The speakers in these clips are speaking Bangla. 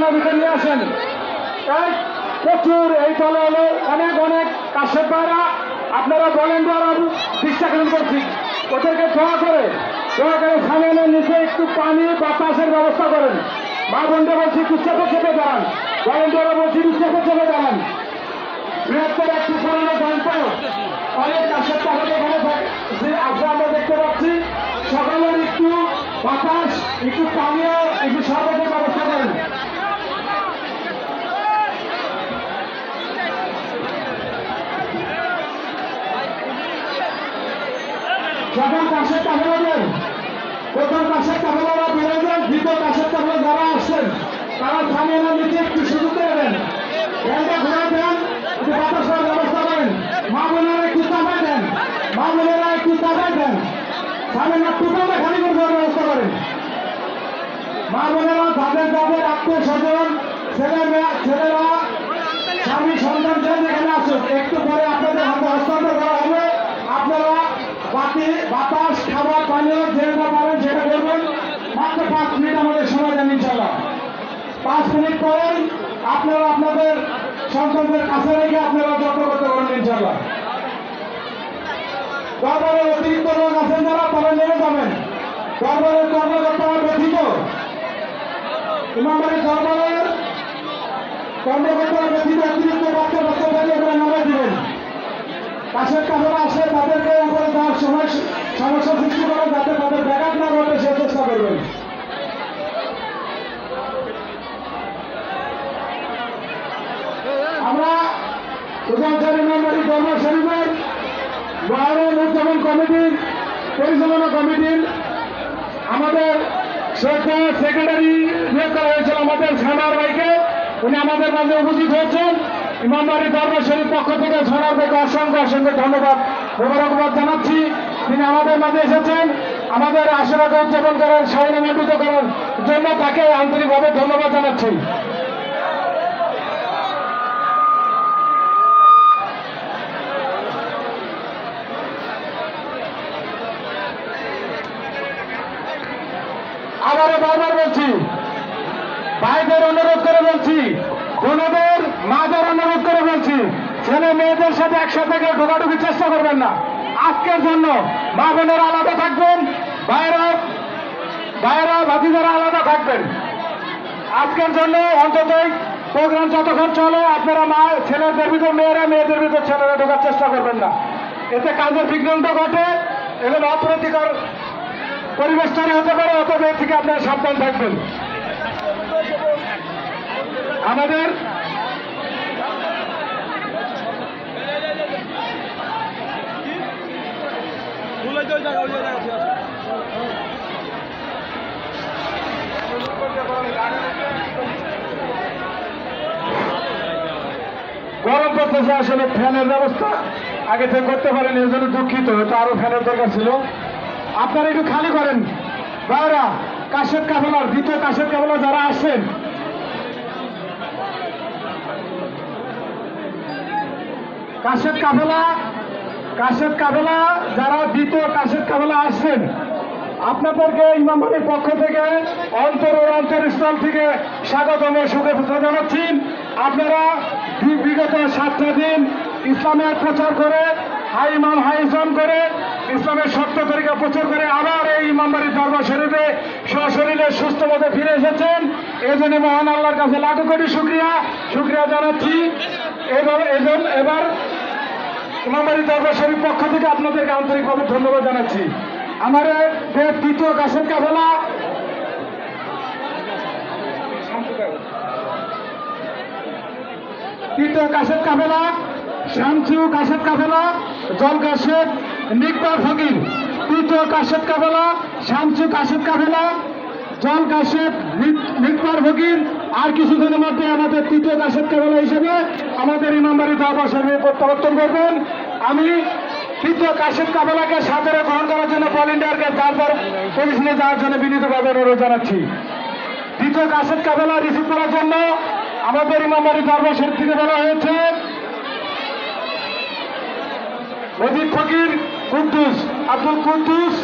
আপনারা ভিতরে নিয়ে আসেন। তাই প্রচুর এই দলে হলো অনেক অনেক কাশের পায়রা, আপনারা বলেন যে আরো 20 টাকা করছি, ওদেরকে দোয়া করে সামনের নিচে একটু পানি বাতাসের ব্যবস্থা করেন। মা বোনরা বলছি একটু চেপে চেপে দাঁড়ান, ভলেন্টিয়াররা বলছি একটু চেপে চেপে দাঁড়ান। বৃহত্তর একটু পুরোনো গল্প অনেক কাশের টাকা এখানে আমরা দেখতে পাচ্ছি। সকালের একটু বাতাস, একটু পানীয়, একটু সর্বতের ব্যবস্থা করেন। যখন কাশের কাফেলাদের প্রথম কাশের কাফেলারা বেড়ে যায়, দ্বিতীয় কাশের কাফেলা যারা আসছেন তারা থামিয়ে না নিচে একটু সুযোগ করে দেন, ব্যাংকে ঘুরে দেন, একটু বাতাসের ব্যবস্থা করেন। মা বোনেরা একটু চাপাই দেন, মা বোনেরা একটু চাপাই দেন, সামনে না টুকরোটা খালি করে দেওয়ার ব্যবস্থা করেন। মা বোনেরা যাদের যাদের আত্মীয় স্বজন ছেলেরা স্বামী সন্তান যেখানে আসুন, একটু পরে আপনাদের হাতে হস্তান্তর করা হবে। আপনারা বাতাস, খাবার, পানীয় যেটা পারেন সেটা করবেন। মাত্র 5 মিনিট আমাদের সময় দেন ইনশাল্লাহ। 5 মিনিট পরেই আপনারা আপনাদের সন্তানদের কাছে রেখে আপনারা যত্ন করতে পারবেন ইনশাল্লাহ। দরবারের অতিরিক্ত লোক আছেন যারা, তারা নেমে যাবেন। দরবারের কর্মকর্তারা ব্যথিত, ইমামবাড়ির দরবারের কর্মকর্তারা ব্যথিত অতিরিক্ত বাচ্চা বাচ্চাদেরকে করে নামাই দিবেন। কাশের কাফেলা আসে তাদেরকে উপরে দেওয়ার সময় সমস্যা সৃষ্টি করে যাতে তাদের ব্যাঘাত না ঘটে সে চেষ্টা করবেন। আমরা উদাহরণ ইমামবাড়ি দরবার শরীফের বহরম উদযাপন কমিটির পরিচালনা কমিটির আমাদের সেক্রেটারি নিয়োগ করা হয়েছিল আমাদের সানার ভাইকে, উনি আমাদের মাঝে উপস্থিত হয়েছেন। ইমামবাড়ি দরবার শরীফ পক্ষ থেকে সানার ভাইকে অসংখ্য অসংখ্য ধন্যবাদ মোবারকবাদ জানাচ্ছি। তিনি আমাদের মাঝে এসেছেন আমাদের আশীর্বাদ উদযাপন করার সহযোগিতা করার জন্য, তাকে আন্তরিকভাবে ধন্যবাদ জানাচ্ছি। আবারও বারবার বলছি, ভাইদের অনুরোধ করে বলছি, বোনদের মাদের অনুরোধ করে বলছি, ছেলে মেয়েদের সাথে একসাথে কেউ ঢোকাঢুকি চেষ্টা করবেন না। আজকের জন্য মা বোনেরা আলাদা থাকবেন, ভাইয়েরা ভাতিজারা আলাদা থাকবেন। আজকের জন্য অন্ততই প্রোগ্রাম যতক্ষণ চলে আপনারা ছেলেদের ভিতর মেয়েরা, মেয়েদের ভিতর ছেলেরা ঢোকার চেষ্টা করবেন না। এতে কাজের বিঘ্নতা ঘটে, এগুলো অপ্রীতিকর পরিবেশ তৈরি হতে পারে, অতএব এর থেকে আপনারা সাবধান থাকবেন। আমাদের গরম পড়তেছে, আসলে ফ্যানের ব্যবস্থা আগে থেকে করতে পারেন, এর জন্য দুঃখিত, হয়তো আরো ফ্যানের দরকার ছিল। আপনারা একটু খালি করেন। ভাইরা, কাশের কাফেলার দ্বিতীয় কাশের কাফেলা যারা আসছেন, কাশের কাফেলা যারা দ্বিতীয় কাশের কাফেলা আসছেন, আপনাদেরকে ইমামবাড়ির পক্ষ থেকে অন্তরস্থল থেকে স্বাগতম শুভেচ্ছা জানাচ্ছি। আপনারা বিগত 7টা দিন ইসলামের প্রচার করে, হাই ইমাম হাই ইসলাম করে, ইসলামের সত্য তরিকা প্রচার করে আবার এই ইমামবাড়ির দরবার শরীফে সশরীরে সুস্থ মতে ফিরে এসেছেন। এই জন্য মহান আল্লাহর কাছে লাখো কোটি শুকরিয়া জানাচ্ছি। এবার ইমামবাড়ি দরবার শরীফ পক্ষ থেকে আপনাদেরকে আন্তরিকভাবে ধন্যবাদ জানাচ্ছি। আমাদের দ্বিতীয় কাশের কাফেলা শামসু কাশের কাফেলা, জল কাশের নিকবার ফকির। তৃতীয় কাশের কাফেলা শামসু কাশের কাফেলা, জল কাশের নিকবার ফকির। আর কিছুদিনের মধ্যে আমাদের তৃতীয় কাশের কাফেলা হিসেবে আমাদের ইমামবাড়ি দরবার শরীফে প্রত্যাবর্তন করবেন। আমি তৃতীয় কাশের কাফেলাকে সাদরে গ্রহণ করার জন্য ভলেন্টিয়ারকে তারপর পরিচালনা যাওয়ার জন্য বিনীতভাবে অনুরোধ জানাচ্ছি। তৃতীয় কাশের কাফেলা রিসিভ করার জন্য আমাদের ইমামবাড়ি দরবার শরীফ থেকে বলা হয়েছে মজিদ ফকির কুদ্দুস, আব্দুল কুদ্দুস,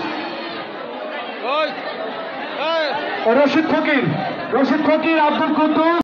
রশিদ ফকির, আব্দুল কুদ্দুস।